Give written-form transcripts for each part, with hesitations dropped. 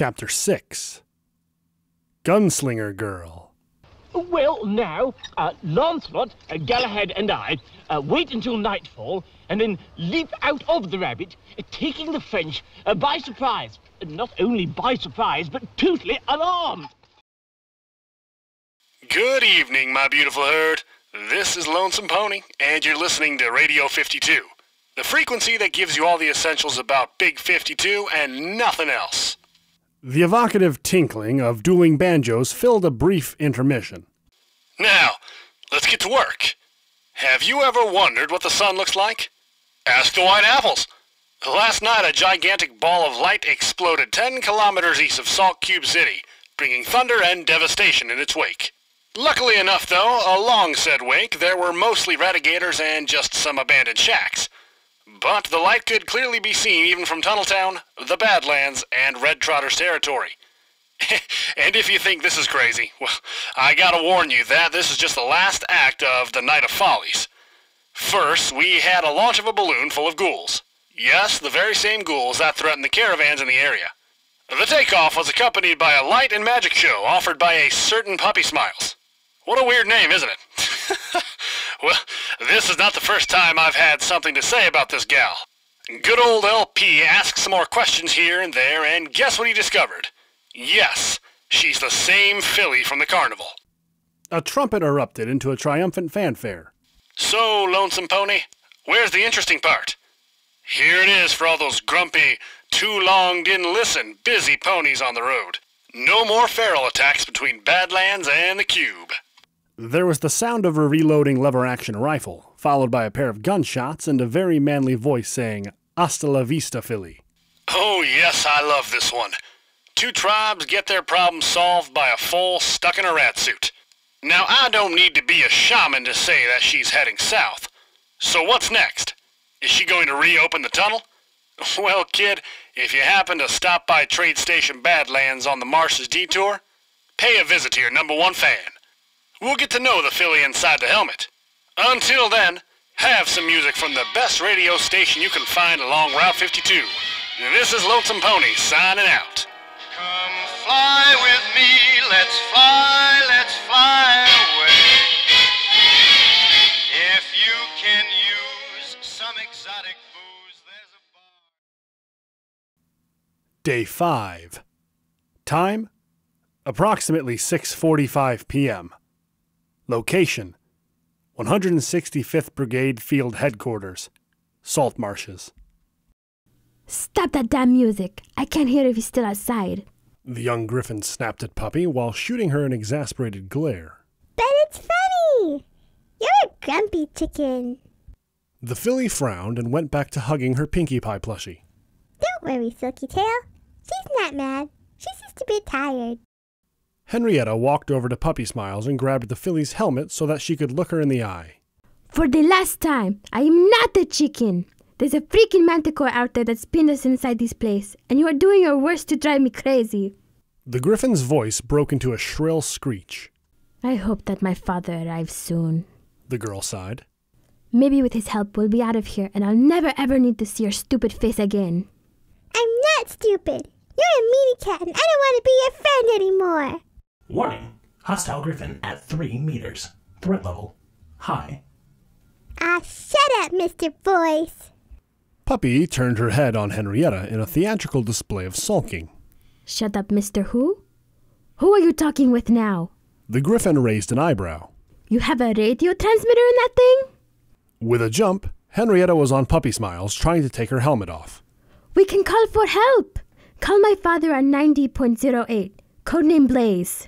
Chapter 6 Gunslinger Girl. Well, now, Lancelot, Galahad and I wait until nightfall and then leap out of the rabbit, taking the French by surprise. Not only by surprise, but totally alarmed. Good evening, my beautiful herd. This is Lonesome Pony, and you're listening to Radio 52, the frequency that gives you all the essentials about Big 52 and nothing else. The evocative tinkling of dueling banjos filled a brief intermission. Now, let's get to work. Have you ever wondered what the sun looks like? Ask the white apples. Last night, a gigantic ball of light exploded 10 kilometers east of Salt Cube City, bringing thunder and devastation in its wake. Luckily enough, though, along said wake, there were mostly ratigators and just some abandoned shacks. But the light could clearly be seen even from Tunneltown, the Badlands, and Red Trotter's territory. And if you think this is crazy, well, I gotta warn you that this is just the last act of the Night of Follies. First, we had a launch of a balloon full of ghouls. Yes, the very same ghouls that threatened the caravans in the area. The takeoff was accompanied by a light and magic show offered by a certain Puppy Smiles. What a weird name, isn't it? Well, this is not the first time I've had something to say about this gal. Good old LP asked some more questions here and there, and guess what he discovered? Yes, she's the same filly from the carnival. A trumpet erupted into a triumphant fanfare. So, Lonesome Pony, where's the interesting part? Here it is for all those grumpy, too long didn't listen, busy ponies on the road. No more feral attacks between Badlands and the Cube. There was the sound of a reloading lever-action rifle, followed by a pair of gunshots and a very manly voice saying, "Hasta la vista, filly." Oh yes, I love this one. Two tribes get their problems solved by a foal stuck in a rat suit. Now, I don't need to be a shaman to say that she's heading south. So what's next? Is she going to reopen the tunnel? Well, kid, if you happen to stop by Trade Station Badlands on the Mars's detour, pay a visit to your #1 fan. We'll get to know the filly inside the helmet. Until then, have some music from the best radio station you can find along Route 52. This is Lonesome Pony signing out. Come fly with me, let's fly away. If you can use some exotic booze, there's a bar. Day 5. Time? Approximately 6:45 p.m. Location: 165th Brigade Field Headquarters, Salt Marshes. Stop that damn music. I can't hear if he's still outside. The young griffin snapped at Puppy while shooting her an exasperated glare. But it's funny. You're a grumpy chicken. The filly frowned and went back to hugging her Pinkie Pie plushie. Don't worry, Silky Tail. She's not mad. She's just a bit tired. Henrietta walked over to Puppy Smiles and grabbed the filly's helmet so that she could look her in the eye. For the last time, I am not a chicken. There's a freaking manticore out there that's pinned us inside this place, and you are doing your worst to drive me crazy. The griffin's voice broke into a shrill screech. I hope that my father arrives soon. The girl sighed. Maybe with his help we'll be out of here, and I'll never ever need to see your stupid face again. I'm not stupid. You're a meanie cat, and I don't want to be your friend anymore. Warning. Hostile griffin at 3 meters. Threat level high. Ah, shut up, Mr. Voice. Puppy turned her head on Henrietta in a theatrical display of sulking. Shut up, Mr. Who? Who are you talking with now? The griffin raised an eyebrow. You have a radio transmitter in that thing? With a jump, Henrietta was on Puppy Smiles, trying to take her helmet off. We can call for help. Call my father on 90.08, codename Blaze.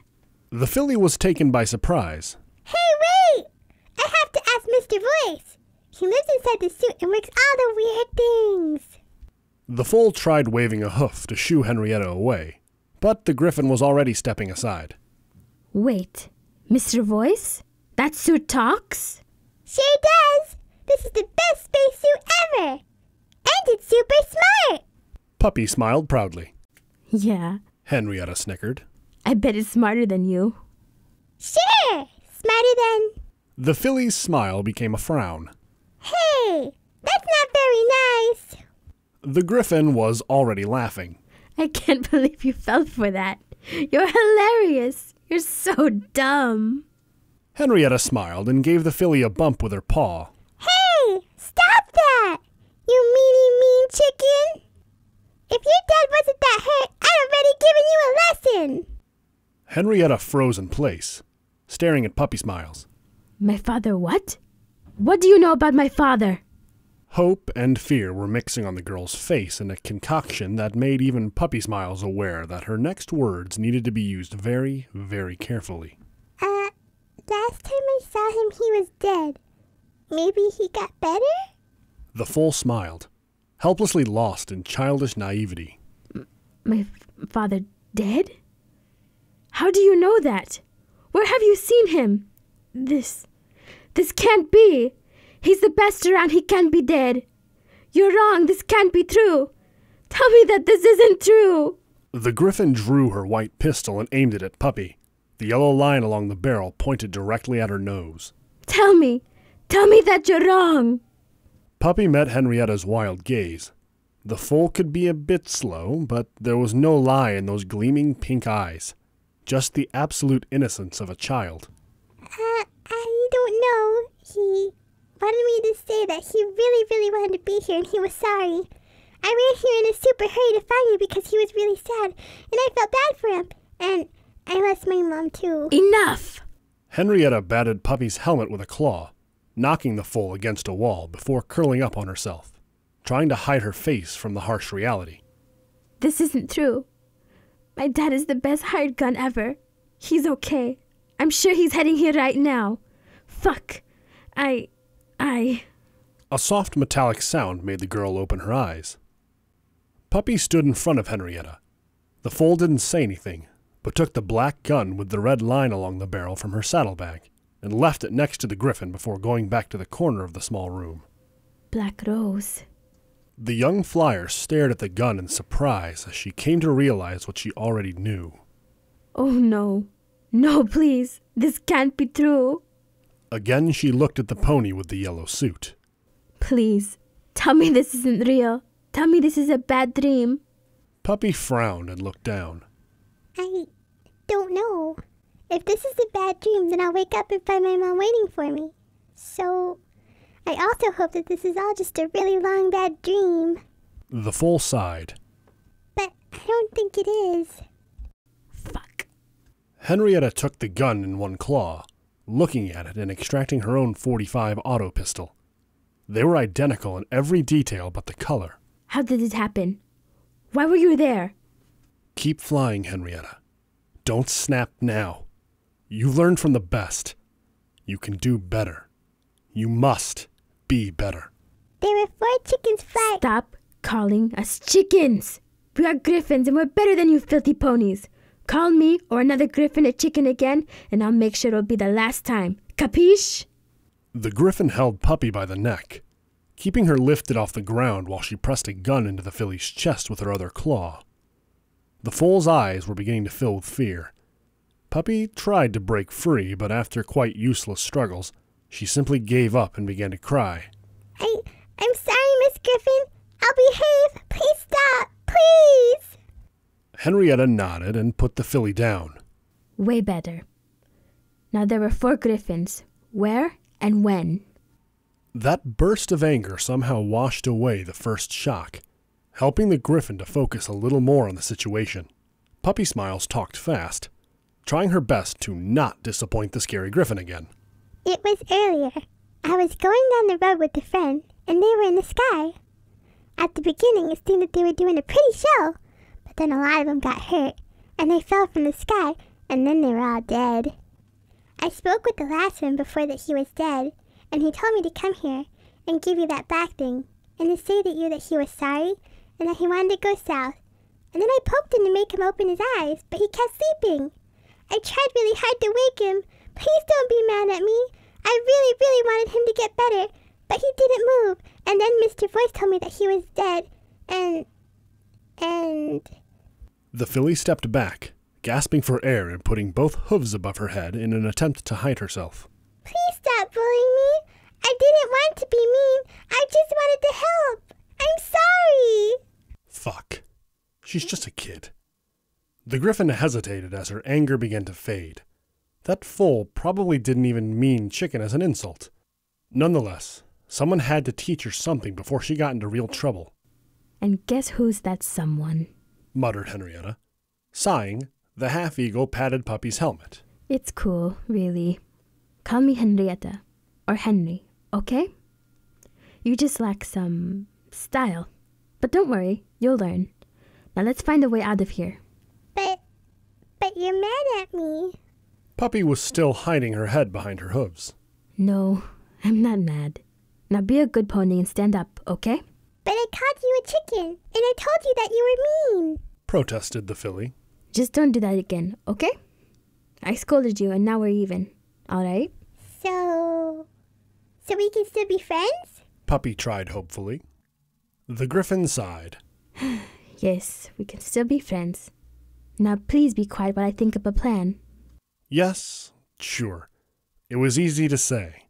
The filly was taken by surprise. Hey, wait! I have to ask Mr. Voice. He lives inside the suit and works all the weird things. The foal tried waving a hoof to shoo Henrietta away, but the griffin was already stepping aside. Wait, Mr. Voice? That suit talks? Sure does. This is the best spacesuit ever. And it's super smart. Puppy smiled proudly. Yeah. Henrietta snickered. I bet it's smarter than you. Sure, smarter than... The filly's smile became a frown. Hey, that's not very nice. The griffin was already laughing. I can't believe you fell for that. You're hilarious. You're so dumb. Henrietta smiled and gave the filly a bump with her paw. Hey, stop that! You mean chicken! If your dad wasn't that hurt, I'd already given you a lesson! Henrietta froze in place, staring at Puppy Smiles. My father what? What do you know about my father? Hope and fear were mixing on the girl's face in a concoction that made even Puppy Smiles aware that her next words needed to be used very, very carefully. Last time I saw him, he was dead. Maybe he got better? The foal smiled, helplessly lost in childish naivety. My father dead? How do you know that? Where have you seen him? This can't be. He's the best around. He can't be dead. You're wrong. This can't be true. Tell me that this isn't true. The griffin drew her white pistol and aimed it at Puppy. The yellow line along the barrel pointed directly at her nose. Tell me that you're wrong. Puppy met Henrietta's wild gaze. The foal could be a bit slow, but there was no lie in those gleaming pink eyes. Just the absolute innocence of a child. I don't know. He wanted me to say that he really, really wanted to be here and he was sorry. I ran here in a super hurry to find you because he was really sad, and I felt bad for him. And I lost my mom too. Enough! Henrietta batted Puppy's helmet with a claw, knocking the foal against a wall before curling up on herself, trying to hide her face from the harsh reality. This isn't true. My dad is the best hired gun ever. He's okay. I'm sure he's heading here right now. Fuck. A soft metallic sound made the girl open her eyes. Puppy stood in front of Henrietta. The foal didn't say anything, but took the black gun with the red line along the barrel from her saddlebag and left it next to the griffin before going back to the corner of the small room. Black Rose. The young flyer stared at the gun in surprise as she came to realize what she already knew. Oh no. No, please. This can't be true. Again she looked at the pony with the yellow suit. Please. Tell me this isn't real. Tell me this is a bad dream. Puppy frowned and looked down. I don't know. If this is a bad dream, then I'll wake up and find my mom waiting for me. So, I also hope that this is all just a really long bad dream. The foal sighed. But I don't think it is. Fuck. Henrietta took the gun in one claw, looking at it and extracting her own .45 auto pistol. They were identical in every detail but the color. How did it happen? Why were you there? Keep flying, Henrietta. Don't snap now. You learned from the best. You can do better. You must be better. There were 4 chickens flying. Stop calling us chickens. We are griffins and we're better than you filthy ponies. Call me or another griffin a chicken again and I'll make sure it'll be the last time. Capiche? The griffin held Puppy by the neck, keeping her lifted off the ground while she pressed a gun into the filly's chest with her other claw. The foal's eyes were beginning to fill with fear. Puppy tried to break free, but after quite useless struggles, she simply gave up and began to cry. I'm sorry, Miss Griffin. I'll behave. Please stop. Please. Henrietta nodded and put the filly down. Way better. Now there were 4 griffins. Where and when? That burst of anger somehow washed away the first shock, helping the griffin to focus a little more on the situation. Puppy Smiles talked fast, trying her best to not disappoint the scary griffin again. It was earlier. I was going down the road with a friend, and they were in the sky. At the beginning, it seemed that they were doing a pretty show, but then a lot of them got hurt, and they fell from the sky, and then they were all dead. I spoke with the last one before that he was dead, and he told me to come here and give you that black thing, and to say that he was sorry, and that he wanted to go south. And then I poked him to make him open his eyes, but he kept sleeping. I tried really hard to wake him. Please don't be mad at me. I really, really wanted him to get better, but he didn't move. And then Mr. Voice told me that he was dead, and... The filly stepped back, gasping for air and putting both hooves above her head in an attempt to hide herself. Please stop bullying me. I didn't want to be mean. I just wanted to help. I'm sorry. Fuck. She's just a kid. The Griffin hesitated as her anger began to fade. That foal probably didn't even mean chicken as an insult. Nonetheless, someone had to teach her something before she got into real trouble. And guess who's that someone? Muttered Henrietta. Sighing, the half-eagle patted Puppy's helmet. It's cool, really. Call me Henrietta, or Henry, okay? You just lack some style. But don't worry, you'll learn. Now let's find a way out of here. But you're mad at me. Puppy was still hiding her head behind her hooves. No, I'm not mad. Now be a good pony and stand up, okay? But I called you a chicken, and I told you that you were mean. Protested the filly. Just don't do that again, okay? I scolded you and now we're even, alright? So we can still be friends? Puppy tried hopefully. The Griffin sighed. Yes, we can still be friends. Now please be quiet while I think up a plan. Yes, sure. It was easy to say.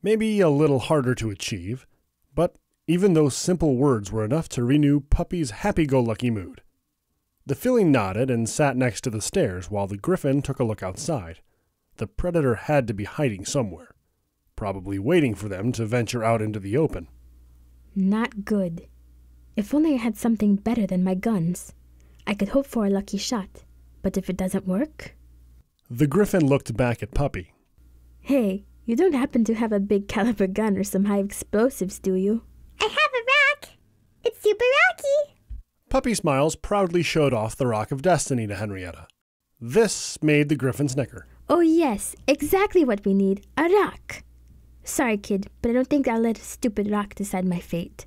Maybe a little harder to achieve. But even those simple words were enough to renew Puppy's happy-go-lucky mood. The filly nodded and sat next to the stairs while the Griffin took a look outside. The predator had to be hiding somewhere, probably waiting for them to venture out into the open. Not good. If only I had something better than my guns. I could hope for a lucky shot, but if it doesn't work... The Griffin looked back at Puppy. Hey, you don't happen to have a big caliber gun or some high explosives, do you? I have a rock. It's super rocky. Puppy Smiles proudly showed off the Rock of Destiny to Henrietta. This made the Griffin snicker. Oh yes, exactly what we need, a rock. Sorry, kid, but I don't think I'll let a stupid rock decide my fate.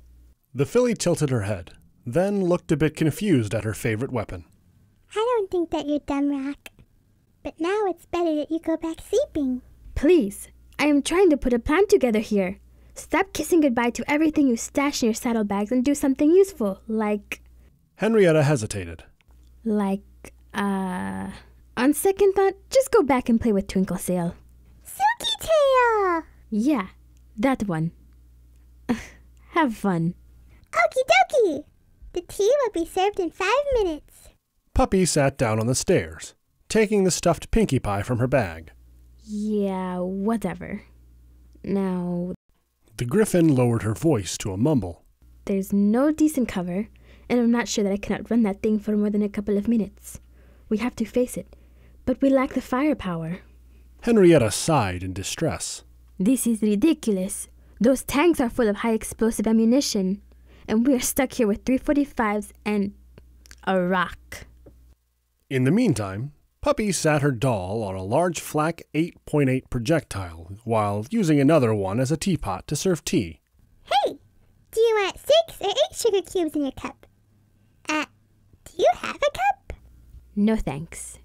The filly tilted her head, then looked a bit confused at her favorite weapon. I don't think that you're dumb, Rock. But now it's better that you go back sleeping. Please, I am trying to put a plan together here. Stop kissing goodbye to everything you stash in your saddlebags and do something useful, like... Henrietta hesitated. On second thought, just go back and play with Twinklesail. Silky Tail! Yeah, that one. Have fun. Okie dokie! The tea will be served in 5 minutes. Puppy sat down on the stairs, taking the stuffed Pinkie Pie from her bag. Yeah, whatever. Now... The Griffin lowered her voice to a mumble. There's no decent cover, and I'm not sure that I cannot run that thing for more than a couple of minutes. We have to face it, but we lack the firepower. Henrietta sighed in distress. This is ridiculous. Those tanks are full of high explosive ammunition, and we are stuck here with 345s and a rock. In the meantime, Puppy sat her doll on a large flak 8.8 projectile while using another one as a teapot to serve tea. Hey, do you want 6 or 8 sugar cubes in your cup? Do you have a cup? No thanks.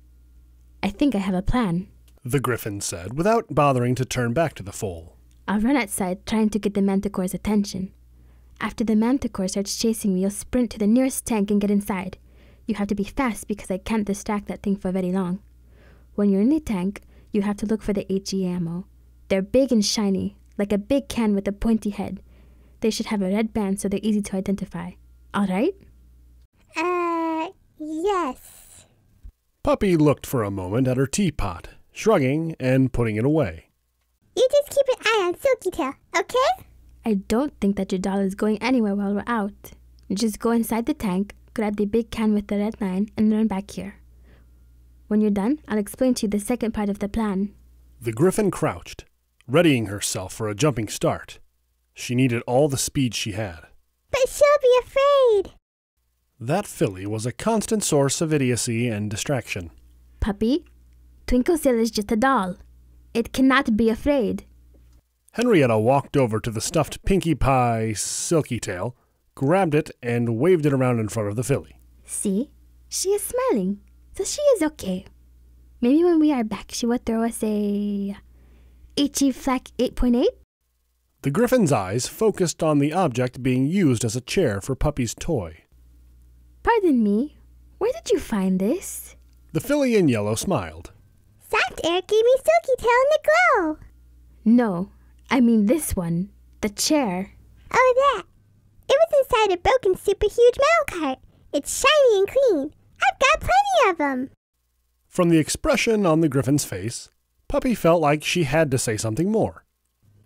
I think I have a plan. The Griffin said, without bothering to turn back to the foal. I'll run outside trying to get the manticore's attention. After the manticore starts chasing me, you'll sprint to the nearest tank and get inside. You have to be fast because I can't distract that thing for very long. When you're in the tank, you have to look for the HE ammo. They're big and shiny, like a big can with a pointy head. They should have a red band so they're easy to identify. All right? Yes. Puppy looked for a moment at her teapot, shrugging and putting it away. You just keep an eye on Silky Tail, okay? I don't think that your doll is going anywhere while we're out. Just go inside the tank, grab the big can with the red line, and run back here. When you're done, I'll explain to you the second part of the plan. The Griffin crouched, readying herself for a jumping start. She needed all the speed she had. But she'll be afraid. That filly was a constant source of idiocy and distraction. Puppy, Twinklesail is just a doll. It cannot be afraid. Henrietta walked over to the stuffed Pinkie Pie Silky Tail, grabbed it, and waved it around in front of the filly. See? She is smiling, so she is okay. Maybe when we are back, she will throw us a... HE Flak 8.8? The Griffin's eyes focused on the object being used as a chair for Puppy's toy. Pardon me, where did you find this? The filly in yellow smiled. Soft Air gave me Silky Tail in the glow. No, I mean this one. The chair. Oh, that. It was inside a broken super huge metal cart. It's shiny and clean. I've got plenty of them. From the expression on the griffin's face, Puppy felt like she had to say something more.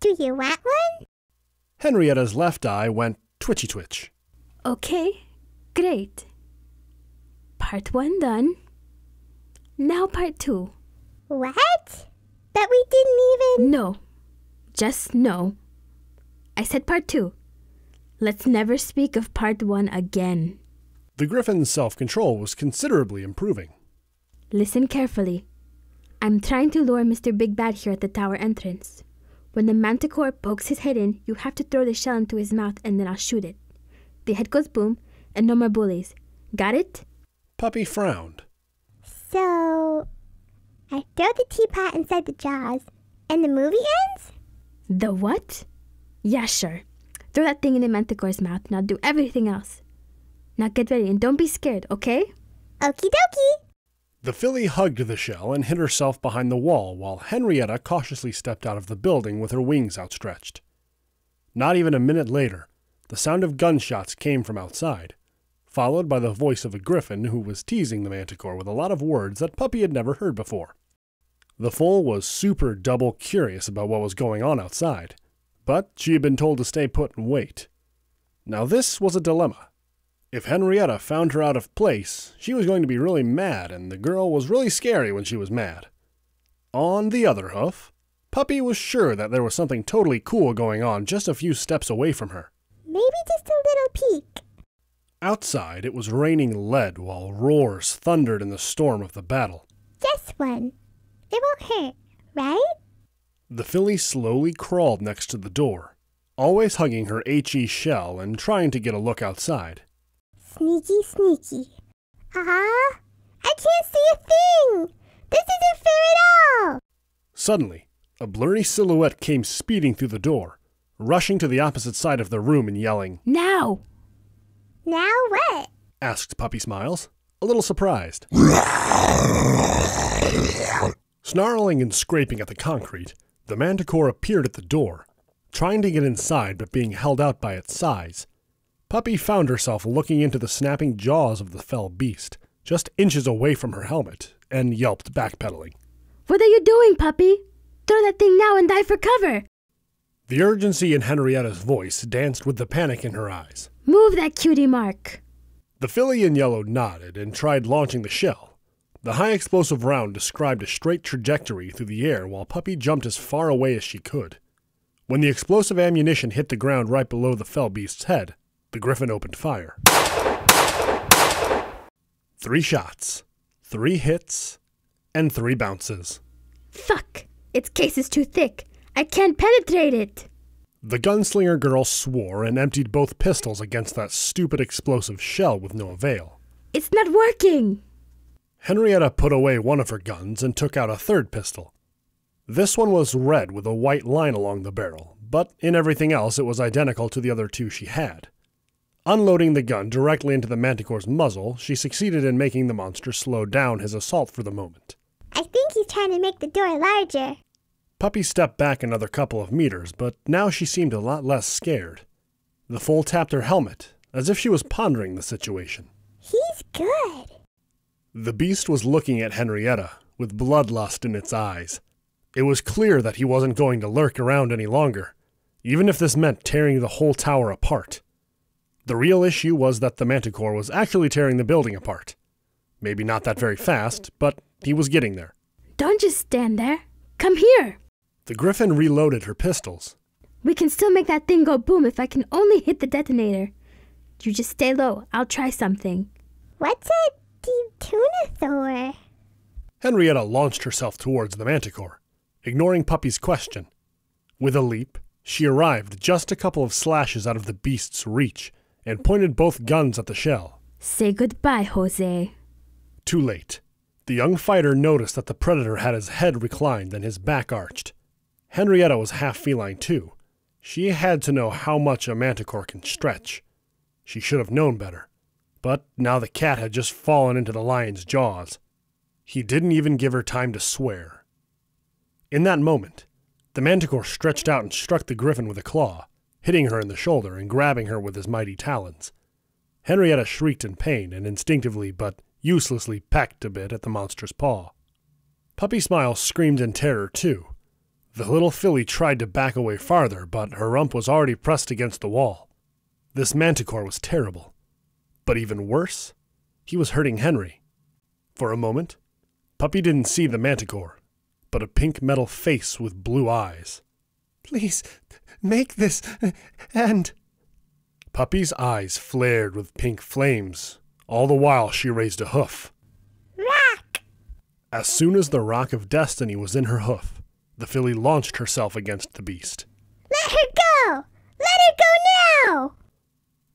Do you want one? Henrietta's left eye went twitchy-twitch. Okay, great. Part 1 done. Now part 2. What? But we didn't even... No. Just no. I said part 2. Let's never speak of part 1 again. The griffin's self-control was considerably improving. Listen carefully. I'm trying to lure Mr. Big Bad here at the tower entrance. When the manticore pokes his head in, you have to throw the shell into his mouth and then I'll shoot it. The head goes boom, and no more bullies. Got it? Puppy frowned. So, I throw the teapot inside the jaws, and the movie ends? The what? Yeah, sure. Throw that thing in the manticore's mouth, and I'll do everything else. Now get ready, and don't be scared, okay? Okie dokie. The filly hugged the shell and hid herself behind the wall while Henrietta cautiously stepped out of the building with her wings outstretched. Not even a minute later, the sound of gunshots came from outside, followed by the voice of a griffin who was teasing the manticore with a lot of words that Puppy had never heard before. The foal was super double curious about what was going on outside, but she had been told to stay put and wait. Now this was a dilemma. If Henrietta found her out of place, she was going to be really mad, and the girl was really scary when she was mad. On the other hoof, Puppy was sure that there was something totally cool going on just a few steps away from her. Maybe just a little peek. Outside, it was raining lead while roars thundered in the storm of the battle. Just one. It won't hurt, right? The filly slowly crawled next to the door, always hugging her HE shell and trying to get a look outside. Sneaky, sneaky. I can't see a thing! This isn't fair at all! Suddenly, a blurry silhouette came speeding through the door, rushing to the opposite side of the room and yelling, Now! Now what? asked Puppy Smiles, a little surprised. Snarling and scraping at the concrete, the manticore appeared at the door, trying to get inside but being held out by its size. Puppy found herself looking into the snapping jaws of the fell beast, just inches away from her helmet, and yelped backpedaling. What are you doing, Puppy? Throw that thing now and dive for cover! The urgency in Henrietta's voice danced with the panic in her eyes. Move that cutie mark! The filly in yellow nodded and tried launching the shell. The high explosive round described a straight trajectory through the air while Puppy jumped as far away as she could. When the explosive ammunition hit the ground right below the fell beast's head, the griffin opened fire. 3 shots, 3 hits, and 3 bounces. Fuck! Its case is too thick. I can't penetrate it! The gunslinger girl swore and emptied both pistols against that stupid explosive shell with no avail. It's not working! Henrietta put away one of her guns and took out a third pistol. This one was red with a white line along the barrel, but in everything else it was identical to the other 2 she had. Unloading the gun directly into the manticore's muzzle, she succeeded in making the monster slow down his assault for the moment. I think he's trying to make the door larger. Puppy stepped back another couple of meters, but now she seemed a lot less scared. The foal tapped her helmet, as if she was pondering the situation. He's good. The beast was looking at Henrietta, with bloodlust in its eyes. It was clear that he wasn't going to lurk around any longer, even if this meant tearing the whole tower apart. The real issue was that the manticore was actually tearing the building apart. Maybe not that very fast, but he was getting there. Don't just stand there. Come here! The griffin reloaded her pistols. We can still make that thing go boom if I can only hit the detonator. You just stay low. I'll try something. What's a detunator? Henrietta launched herself towards the manticore, ignoring Puppy's question. With a leap, she arrived just a couple of slashes out of the beast's reach and pointed both guns at the shell. Say goodbye, Jose. Too late. The young fighter noticed that the predator had his head reclined and his back arched. Henrietta was half feline too. She had to know how much a manticore can stretch. She should have known better. But now the cat had just fallen into the lion's jaws. He didn't even give her time to swear. In that moment, the manticore stretched out and struck the griffin with a claw, hitting her in the shoulder and grabbing her with his mighty talons. Henrietta shrieked in pain and instinctively but uselessly pecked a bit at the monster's paw. Puppy Smiles screamed in terror too. The little filly tried to back away farther, but her rump was already pressed against the wall. This manticore was terrible. But even worse, he was hurting Henry. For a moment, Puppy didn't see the manticore, but a pink metal face with blue eyes. "Please, make this end." Puppy's eyes flared with pink flames. All the while she raised a hoof. Rock! As soon as the rock of destiny was in her hoof, the filly launched herself against the beast. Let her go! Let her go now!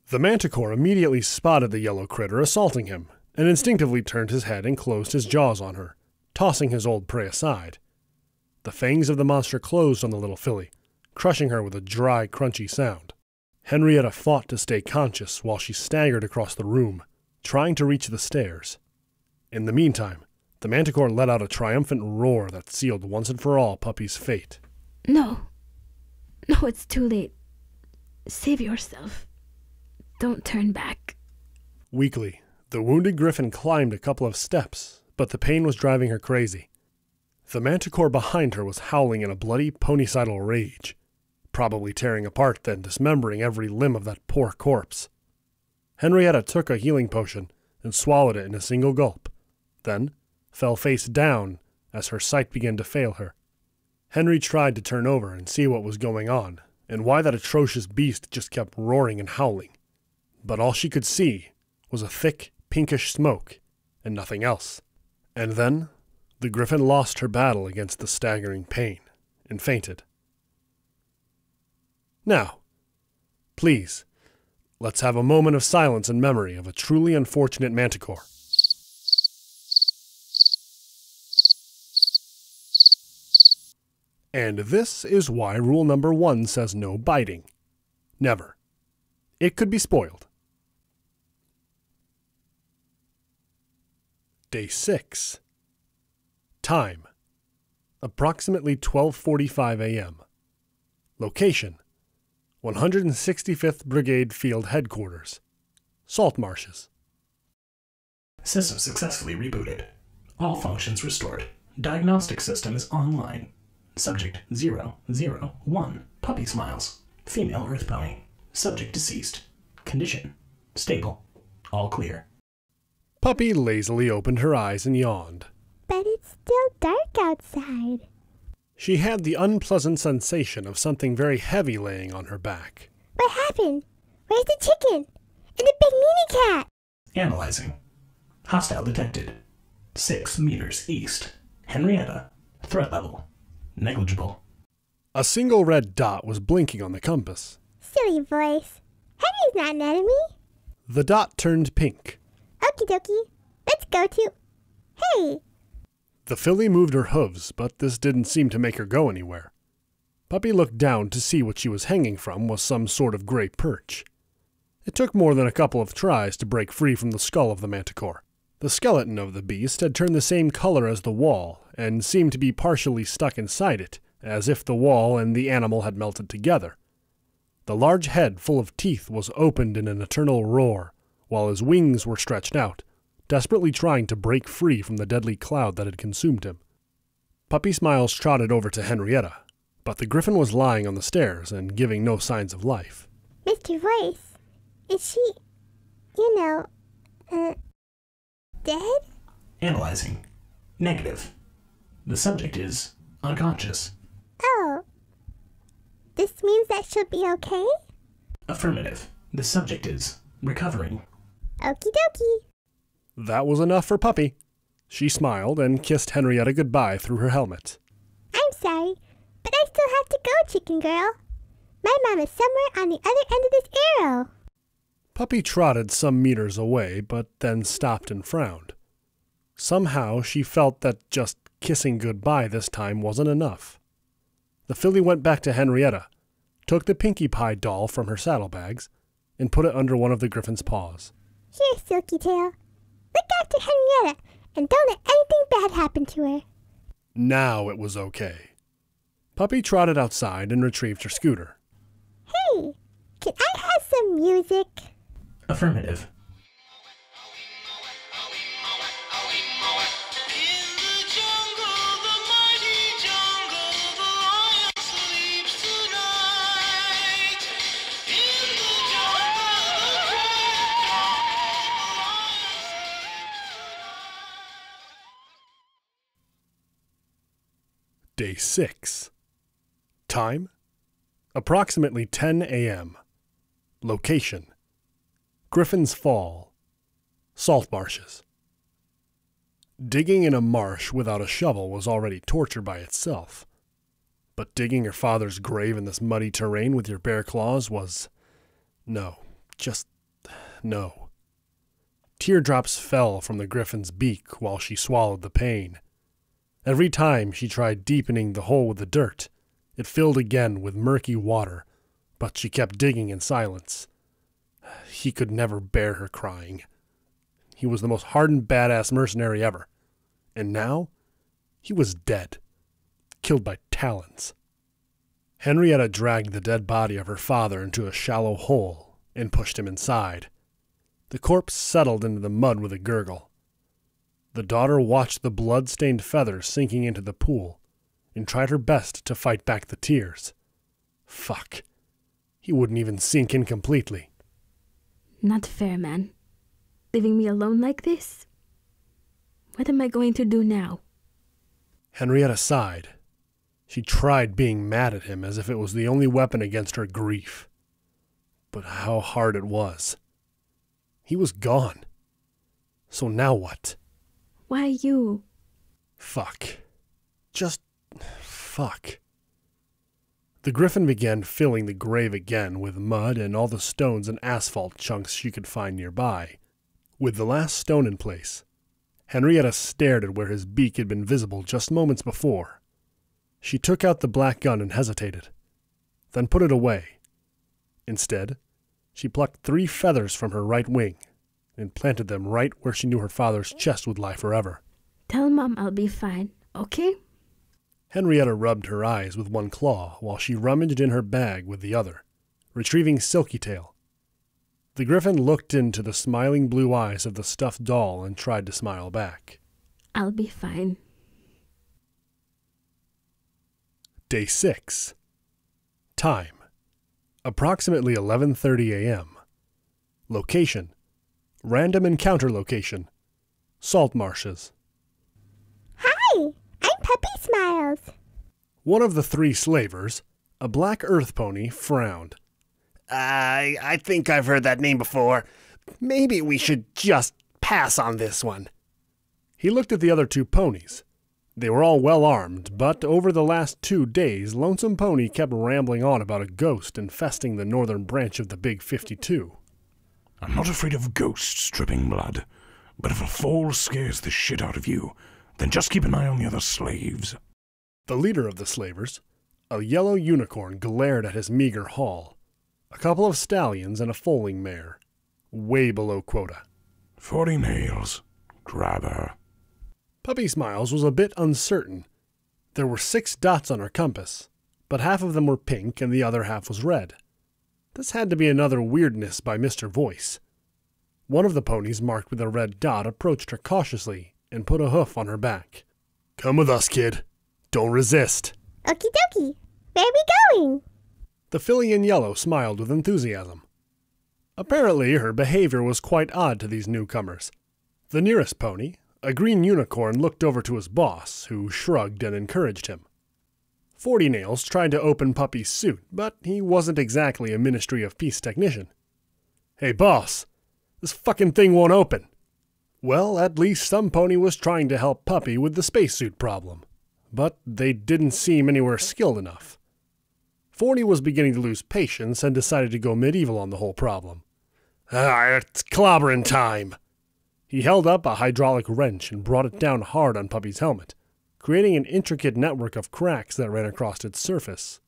The manticore immediately spotted the yellow critter assaulting him, and instinctively turned his head and closed his jaws on her, tossing his old prey aside. The fangs of the monster closed on the little filly, crushing her with a dry, crunchy sound. Henrietta fought to stay conscious while she staggered across the room, trying to reach the stairs. In the meantime, the manticore let out a triumphant roar that sealed once and for all Puppy's fate. No. No, it's too late. Save yourself. Don't turn back. Weakly, the wounded griffin climbed a couple of steps, but the pain was driving her crazy. The manticore behind her was howling in a bloody ponycidal rage, probably tearing apart then dismembering every limb of that poor corpse. Henrietta took a healing potion and swallowed it in a single gulp, then fell face down as her sight began to fail her. Henry tried to turn over and see what was going on, and why that atrocious beast just kept roaring and howling. But all she could see was a thick, pinkish smoke, and nothing else. And then, the griffin lost her battle against the staggering pain, and fainted. Now, please, let's have a moment of silence in memory of a truly unfortunate manticore. And this is why rule number 1 says no biting. Never. It could be spoiled. Day 6. Time: approximately 12:45 a.m. Location: 165th Brigade Field Headquarters, Salt Marshes. System successfully rebooted. All functions restored. Diagnostic system is online. Subject 001. Puppy Smiles. Female Earth Pony. Subject deceased. Condition: stable. All clear. Puppy lazily opened her eyes and yawned. But it's still dark outside. She had the unpleasant sensation of something very heavy laying on her back. What happened? Where's the chicken? And the big meanie cat? Analyzing. Hostile detected. 6 meters east. Henrietta. Threat level: negligible. A single red dot was blinking on the compass. Silly voice. Henry's not an enemy. The dot turned pink. Okie dokie. Let's go to... Hey! The filly moved her hooves, but this didn't seem to make her go anywhere. Puppy looked down to see what she was hanging from was some sort of gray perch. It took more than a couple of tries to break free from the skull of the manticore. The skeleton of the beast had turned the same color as the wall, and seemed to be partially stuck inside it, as if the wall and the animal had melted together. The large head full of teeth was opened in an eternal roar, while his wings were stretched out, desperately trying to break free from the deadly cloud that had consumed him. Puppy Smiles trotted over to Henrietta, but the griffin was lying on the stairs and giving no signs of life. Mr. Voice, is she, dead? Analyzing. Negative. The subject is unconscious. Oh. This means that she'll be okay? Affirmative. The subject is recovering. Okie dokie. That was enough for Puppy. She smiled and kissed Henrietta goodbye through her helmet. I'm sorry, but I still have to go, chicken girl. My mom is somewhere on the other end of this arrow. Puppy trotted some meters away, but then stopped and frowned. Somehow she felt that just kissing goodbye this time wasn't enough. The filly went back to Henrietta, took the Pinkie Pie doll from her saddlebags, and put it under one of the griffin's paws. Here, Silky Tail. Look after Henrietta, and don't let anything bad happen to her. Now it was okay. Puppy trotted outside and retrieved her scooter. Hey, can I have some music? Affirmative. Day 6. Time? Approximately 10 a.m. Location? Griffin's Fall. Salt marshes. Digging in a marsh without a shovel was already torture by itself. But digging your father's grave in this muddy terrain with your bare claws was... no. Just... no. Teardrops fell from the griffin's beak while she swallowed the pain. Every time she tried deepening the hole with the dirt, it filled again with murky water, but she kept digging in silence. He could never bear her crying. He was the most hardened badass mercenary ever. And now, he was dead. Killed by talons. Henrietta dragged the dead body of her father into a shallow hole and pushed him inside. The corpse settled into the mud with a gurgle. The daughter watched the blood-stained feathers sinking into the pool and tried her best to fight back the tears. Fuck. He wouldn't even sink in completely. Not fair, man. Leaving me alone like this? What am I going to do now? Henrietta sighed. She tried being mad at him as if it was the only weapon against her grief. But how hard it was. He was gone. So now what? Why you? Fuck. Just fuck. The griffin began filling the grave again with mud and all the stones and asphalt chunks she could find nearby. With the last stone in place, Henrietta stared at where his beak had been visible just moments before. She took out the black gun and hesitated, then put it away. Instead, she plucked 3 feathers from her right wing and planted them right where she knew her father's chest would lie forever. Tell Mom I'll be fine, okay? Henrietta rubbed her eyes with one claw while she rummaged in her bag with the other, retrieving Silky Tail. The griffin looked into the smiling blue eyes of the stuffed doll and tried to smile back. I'll be fine. Day 6. Time. Approximately 11:30 a.m. Location. Random encounter location. Salt marshes. Hi, I'm Puppy Smiles. One of the 3 slavers, a black earth pony, frowned. I think I've heard that name before. Maybe we should just pass on this one. He looked at the other 2 ponies. They were all well armed, but over the last 2 days, Lonesome Pony kept rambling on about a ghost infesting the northern branch of the Big 52. I'm not afraid of ghosts dripping blood, but if a fall scares the shit out of you, then just keep an eye on the other slaves. The leader of the slavers, a yellow unicorn, glared at his meager haul. A couple of stallions and a foaling mare, way below quota. 40 nails. Grab her. Puppy Smiles was a bit uncertain. There were 6 dots on her compass, but half of them were pink and the other half was red. This had to be another weirdness by Mr. Voice. One of the ponies marked with a red dot approached her cautiously and put a hoof on her back. Come with us, kid. Don't resist. Okie dokie. Where are we going? The filly in yellow smiled with enthusiasm. Apparently, her behavior was quite odd to these newcomers. The nearest pony, a green unicorn, looked over to his boss, who shrugged and encouraged him. 40 Nails tried to open Puppy's suit, but he wasn't exactly a Ministry of Peace technician. Hey, boss, this fucking thing won't open. Well, at least some pony was trying to help Puppy with the spacesuit problem, but they didn't seem anywhere skilled enough. 40 was beginning to lose patience and decided to go medieval on the whole problem. It's clobbering time. He held up a hydraulic wrench and brought it down hard on Puppy's helmet, creating an intricate network of cracks that ran across its surface.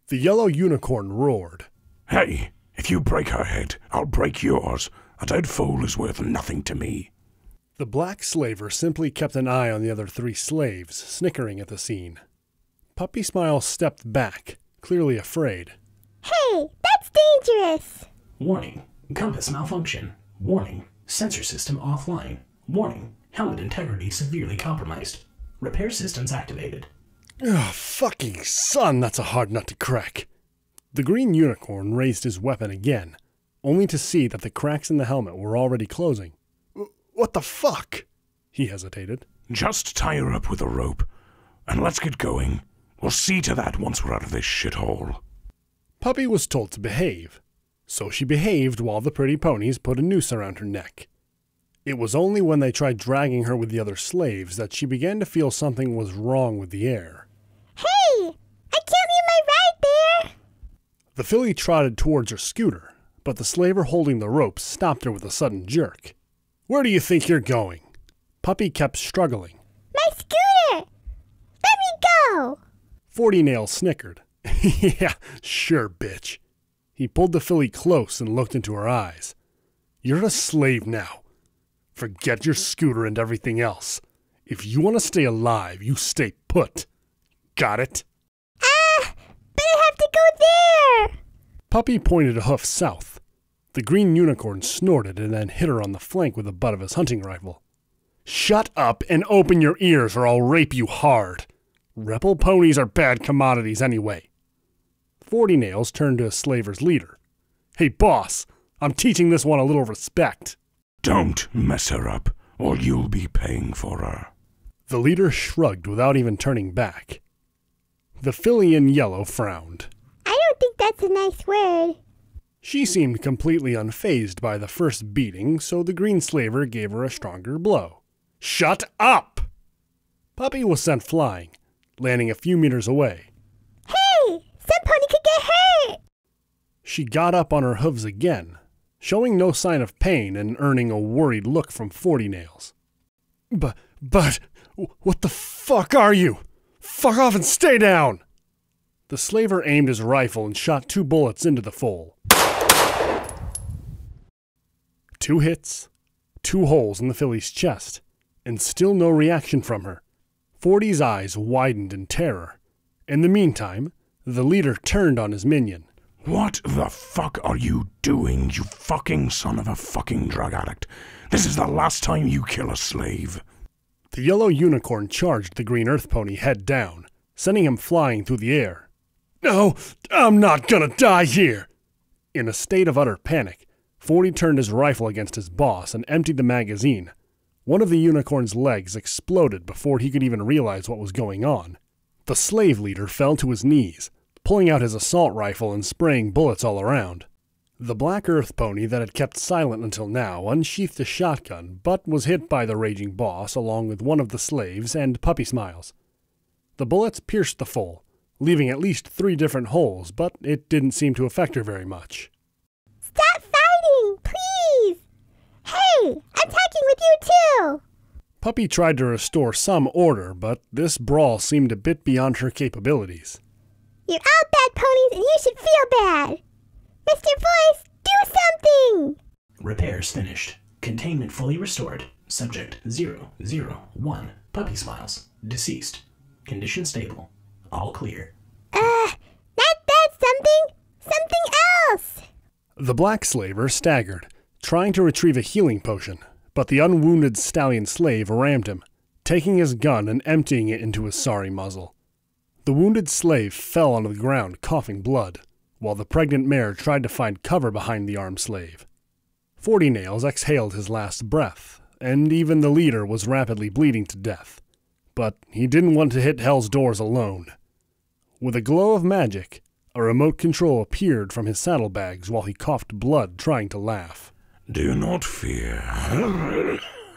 The yellow unicorn roared. Hey, if you break her head, I'll break yours. A dead foal is worth nothing to me. The black slaver simply kept an eye on the other 3 slaves, snickering at the scene. Puppy Smile stepped back, clearly afraid. Hey, that's dangerous. Warning, compass malfunction. Warning, sensor system offline. Warning, helmet integrity severely compromised. Repair systems activated. Oh, fucking son, that's a hard nut to crack. The green unicorn raised his weapon again, only to see that the cracks in the helmet were already closing. What the fuck? He hesitated. Just tie her up with a rope, and let's get going. We'll see to that once we're out of this shithole. Puppy was told to behave, so she behaved while the pretty ponies put a noose around her neck. It was only when they tried dragging her with the other slaves that she began to feel something was wrong with the air. Hey! I can't leave my ride there! The filly trotted towards her scooter, but the slaver holding the ropes stopped her with a sudden jerk. Where do you think you're going? Puppy kept struggling. My scooter! Let me go! 40 Nails snickered. Yeah, sure, bitch. He pulled the filly close and looked into her eyes. You're a slave now. Forget your scooter and everything else. If you want to stay alive, you stay put. Got it? Ah! But I have to go there! Puppy pointed a hoof south. The green unicorn snorted and then hit her on the flank with the butt of his hunting rifle. Shut up and open your ears or I'll rape you hard. Rebel ponies are bad commodities anyway. 40 Nails turned to his slaver's leader. Hey boss, I'm teaching this one a little respect. Don't mess her up, or you'll be paying for her. The leader shrugged without even turning back. The filly in yellow frowned. I don't think that's a nice word. She seemed completely unfazed by the first beating, so the green slaver gave her a stronger blow. Shut up! Puppy was sent flying, landing a few meters away. Hey! Some pony could get hurt! She got up on her hooves again, showing no sign of pain and earning a worried look from 40 Nails. But, what the fuck are you? Fuck off and stay down! The slaver aimed his rifle and shot 2 bullets into the foal. 2 hits, 2 holes in the filly's chest, and still no reaction from her. 40's eyes widened in terror. In the meantime, the leader turned on his minion. What the fuck are you doing, you fucking son of a fucking drug addict? This is the last time you kill a slave. The yellow unicorn charged the green earth pony head down, sending him flying through the air. No, I'm not gonna die here! In a state of utter panic, 40 turned his rifle against his boss and emptied the magazine. One of the unicorn's legs exploded before he could even realize what was going on. The slave leader fell to his knees, pulling out his assault rifle and spraying bullets all around. The black earth pony that had kept silent until now unsheathed a shotgun, but was hit by the raging boss along with one of the slaves and Puppy Smiles. The bullets pierced the foal, leaving at least 3 different holes, but it didn't seem to affect her very much. Stop fighting, please! Hey, I'm talking with you too! Puppy tried to restore some order, but this brawl seemed a bit beyond her capabilities. You're all bad ponies and you should feel bad! Mr. Voice, do something! Repairs finished. Containment fully restored. Subject 001. Puppy Smiles. Deceased. Condition stable. All clear. That's something! Something else! The black slaver staggered, trying to retrieve a healing potion, but the unwounded stallion slave rammed him, taking his gun and emptying it into his sorry muzzle. The wounded slave fell onto the ground, coughing blood, while the pregnant mare tried to find cover behind the armed slave. 40 Nails exhaled his last breath, and even the leader was rapidly bleeding to death. But he didn't want to hit Hell's doors alone. With a glow of magic, a remote control appeared from his saddlebags while he coughed blood, trying to laugh. Do not fear,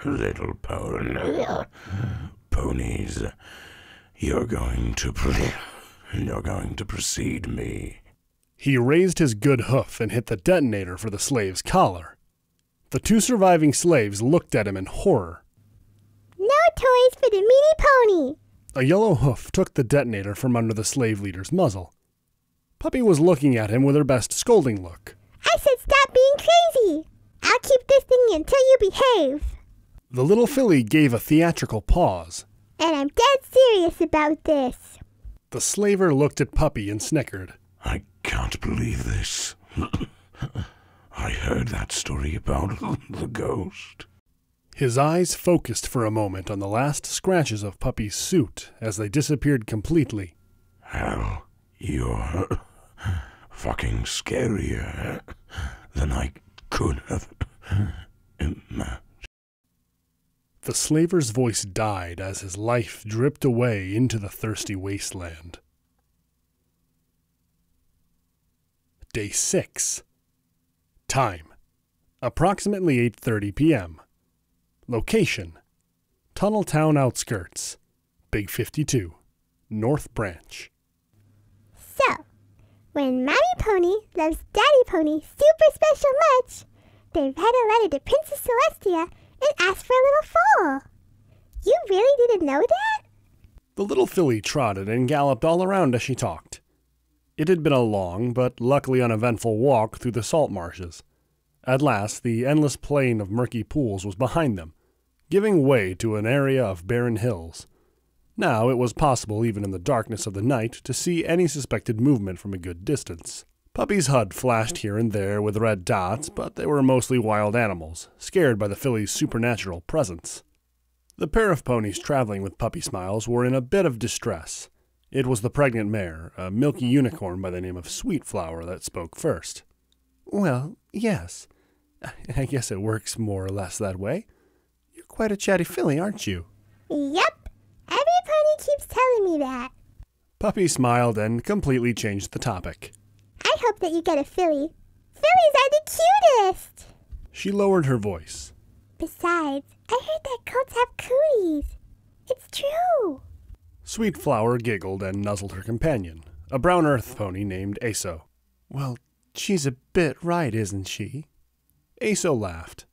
little ponies. You're going to precede me. He raised his good hoof and hit the detonator for the slave's collar. The 2 surviving slaves looked at him in horror. No toys for the mini pony! A yellow hoof took the detonator from under the slave leader's muzzle. Puppy was looking at him with her best scolding look. I said stop being crazy! I'll keep this thing until you behave! The little filly gave a theatrical pause. And I'm dead serious about this. The slaver looked at Puppy and snickered. I can't believe this. I heard that story about the ghost. His eyes focused for a moment on the last scratches of Puppy's suit as they disappeared completely. Hell, you're fucking scarier than I could have imagined. The slaver's voice died as his life dripped away into the thirsty wasteland. Day 6. Time: approximately 8:30 p.m. Location: Tunneltown outskirts. Big 52, North Branch. So, when Mommy Pony loves Daddy Pony super special much, they've had a letter to Princess Celestia and asked for a little foal. You really didn't know that? The little filly trotted and galloped all around as she talked. It had been a long, but luckily uneventful walk through the salt marshes. At last, the endless plain of murky pools was behind them, giving way to an area of barren hills. Now it was possible, even in the darkness of the night, to see any suspected movement from a good distance. Puppy's HUD flashed here and there with red dots, but they were mostly wild animals, scared by the filly's supernatural presence. The pair of ponies traveling with Puppy Smiles were in a bit of distress. It was the pregnant mare, a milky unicorn by the name of Sweetflower, that spoke first. "Well, yes. I guess it works more or less that way. You're quite a chatty filly, aren't you?" Yep. Every pony keeps telling me that. Puppy smiled and completely changed the topic. I hope that you get a filly. Fillies are the cutest! She lowered her voice. Besides, I heard that colts have cooties. It's true. Sweetflower giggled and nuzzled her companion, a brown earth pony named Aso. "Well, she's a bit right, isn't she?" Aso laughed.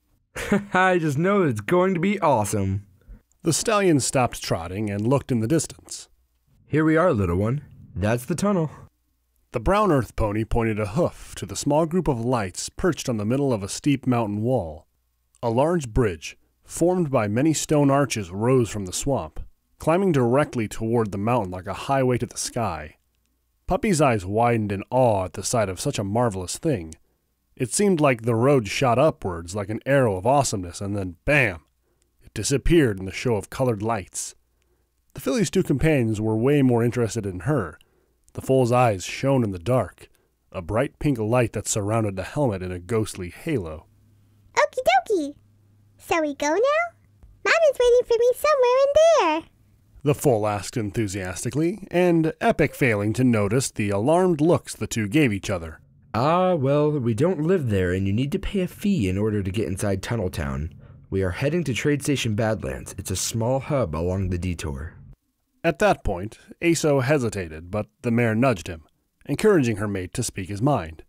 I just know it's going to be awesome. The stallion stopped trotting and looked in the distance. Here we are, little one. That's the tunnel. The brown earth pony pointed a hoof to the small group of lights perched on the middle of a steep mountain wall. A large bridge, formed by many stone arches, rose from the swamp, climbing directly toward the mountain like a highway to the sky. Puppy's eyes widened in awe at the sight of such a marvelous thing. It seemed like the road shot upwards like an arrow of awesomeness, and then, bam! It disappeared in the show of colored lights. The filly's two companions were way more interested in her. The foal's eyes shone in the dark, a bright pink light that surrounded the helmet in a ghostly halo. Okie dokie. Shall we go now? Mommy's waiting for me somewhere in there. The foal asked enthusiastically, and Epic failing to notice the alarmed looks the two gave each other. Well, we don't live there, and you need to pay a fee in order to get inside Tunneltown. We are heading to Trade Station Badlands. It's a small hub along the detour. At that point, Aso hesitated, but the mare nudged him, encouraging her mate to speak his mind.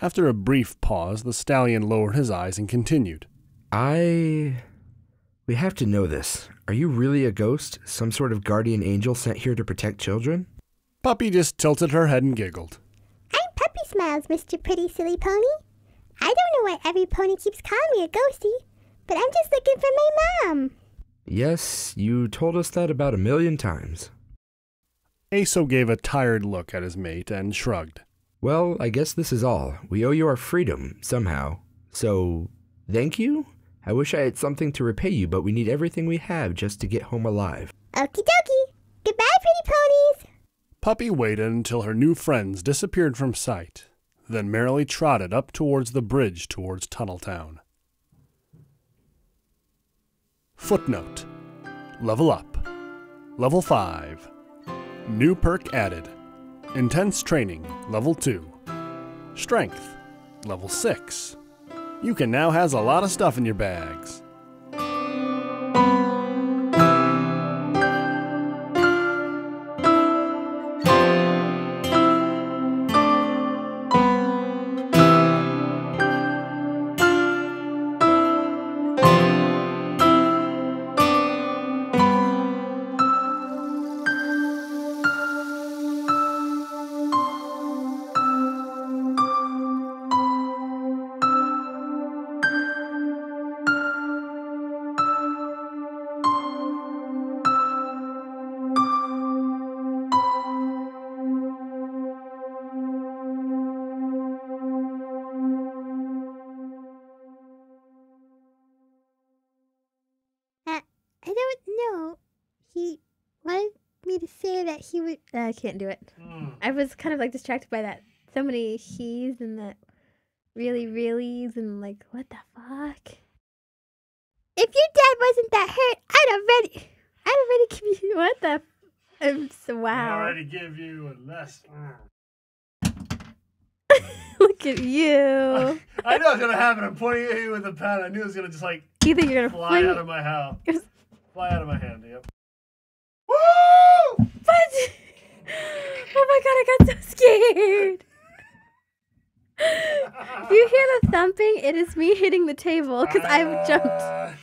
After a brief pause, the stallion lowered his eyes and continued. We have to know this. Are you really a ghost? Some sort of guardian angel sent here to protect children? Puppy just tilted her head and giggled. I'm Puppy Smiles, Mr. Pretty Silly Pony. I don't know why every pony keeps calling me a ghostie, but I'm just looking for my mom. Yes, you told us that about 1,000,000 times. Aso gave a tired look at his mate and shrugged. Well, I guess this is all. We owe you our freedom, somehow. So, thank you? I wish I had something to repay you, but we need everything we have just to get home alive. Okie dokie. Goodbye, pretty ponies. Puppy waited until her new friends disappeared from sight, then merrily trotted up towards the bridge towards Tunneltown. Footnote: Level up. Level 5. New perk added. Intense training, Level 2. Strength, Level 6. You can now has a lot of stuff in your bags. I don't know. He wanted me to say that he would... I can't do it. I was kind of like distracted by that. So many he's and that reallys and like, what the fuck? If your dad wasn't that hurt, I'd already give you... What the... wow. I already give you a lesson. Look at you. I know it's gonna happen. I'm pointing at you with a pen. I knew it was gonna just like You think you're gonna fly out of my house. Fly out of my hand, yep. Woo! What? Oh my god, I got so scared. If you hear the thumping, it is me hitting the table because I've jumped. I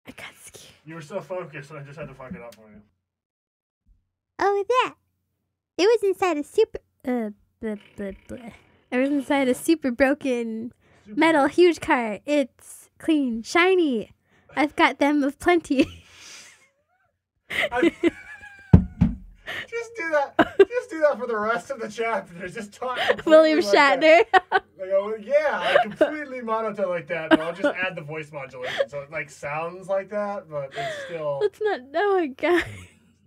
got scared. You were so focused, I just had to fuck it up for you. Oh, that. It was inside a super... Blah, blah, blah. I was inside a super broken metal huge car. It's clean, shiny. I've got them of plenty. Just do that. Just do that for the rest of the chapter. Just talk. William like Shatner. Yeah, like completely monotone like that. But I'll just add the voice modulation, so it like sounds like that, but it's still. Let's not. Oh my god.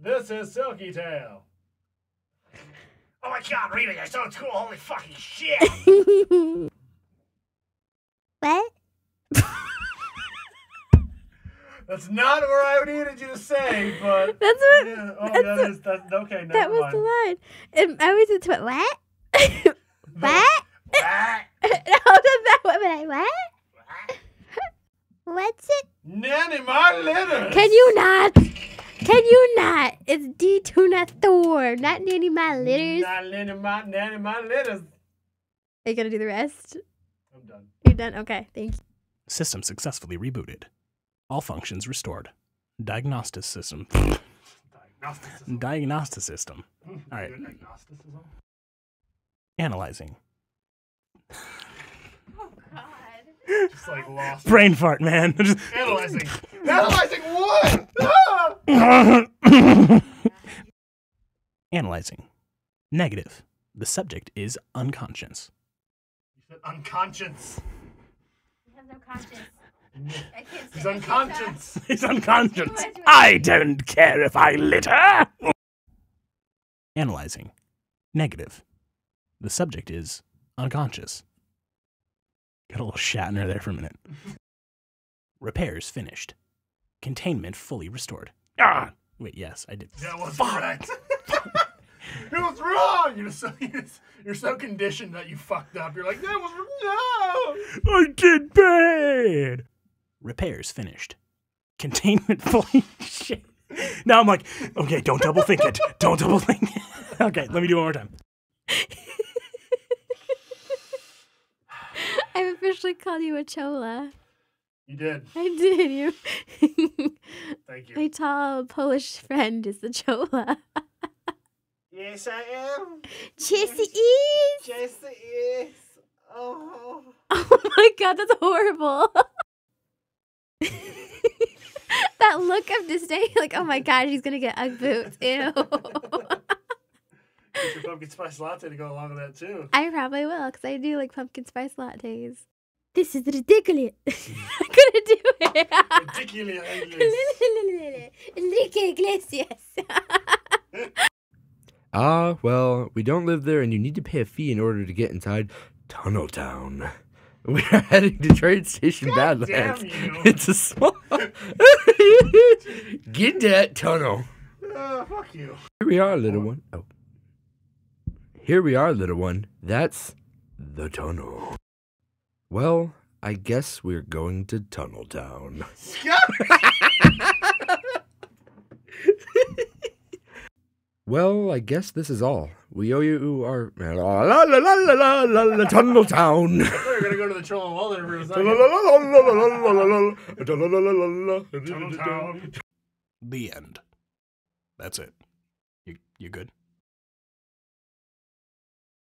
This is Silky Tail. Oh my god, Rita, you're so cool. Holy fucking shit. What? That's not where I needed you to say, but That's what. yeah. Oh, that's that's okay. Never that was mind. the line. I was into what? What? What? How did that? What? What's it? Nanny, my litters. Can you not? Can you not? It's D Tuna Thor, not Nanny My Litters. Not nanny, my litters. Are you gonna do the rest? I'm done. You're done? Okay, thank you. System successfully rebooted. All functions restored. Diagnostic system. Diagnostic system. All right. Analyzing. Oh God. Just like lost. Brain fart, man. Just Analyzing. Analyzing what? Analyzing. Negative. The subject is unconscious. You said unconscious. He has no conscience. I can't say He's unconscious. He's unconscious. I don't care if I litter. Analyzing. Negative. The subject is unconscious. Got a little Shatner there for a minute. Repairs finished. Containment fully restored. Ah! Wait, yes, I did. That was correct. It was wrong. You're so conditioned that you fucked up. You're like, that was no. I did bad. Repairs finished. Containment fully. Shit. Now I'm like, okay, don't double think it. Don't double think it. Okay, let me do it one more time. I've officially called you a chola. You did. I did. You. Thank you. My tall Polish friend is the chola. Yes, I am. Jesse is. Yes, it is. Oh. Oh my god, that's horrible. That look of disdain, like, oh my god, she's gonna get Ugg boots. Ew. Get your pumpkin spice latte to go along with that too. I probably will, because I do like pumpkin spice lattes. This is ridiculous. I'm gonna do it. Ridiculous. Enrique Iglesias. Well, we don't live there, and you need to pay a fee in order to get inside Tunnel Town. We are heading to train station Badlands. Damn you. It's a small. Get that tunnel. Fuck you. Here we are, little one. Oh. Here we are, little one. That's the tunnel. Well, I guess we're going to Tunnel Town. Well, I guess this is all. We owe you our Tunnel Town. We're gonna go to the Troll and Walden for a second. The end. That's it. You good?